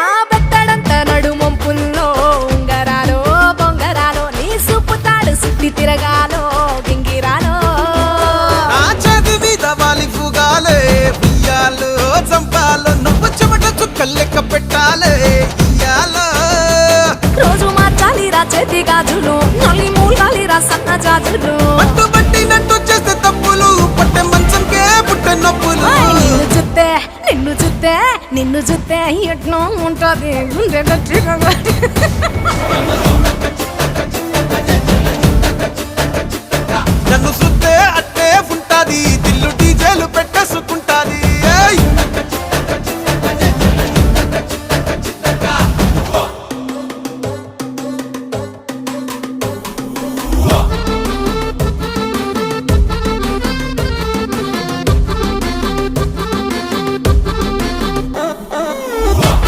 నా బెత్తడంత నడుమొంపుల్లో ఉంగరాలో బొంగరాలో నీ సూపు తాడు సుత్తి తిరగాలో గింగిరాలో నా చేతి మీద వాలి ఫుగాలే బియ్యాలు చంపాలో నువ్వు చెమట చుక్కలు లెక్క పెట్టాలే ఇయ్యాలో రోజు మార్చాలిరా చేతి గాజులు నల్లి మూలాలిరా సన్న జాజులు పట్టుబట్టినట్టు చేస్తే తప్పులు పట్టే మంచంకే పుట్టే నొప్పులు నిన్ను చూస్తే ఎట్నో ఉంటది గుండె గట్టిగా నన్ను చూస్తే అట్టే ఉంటాది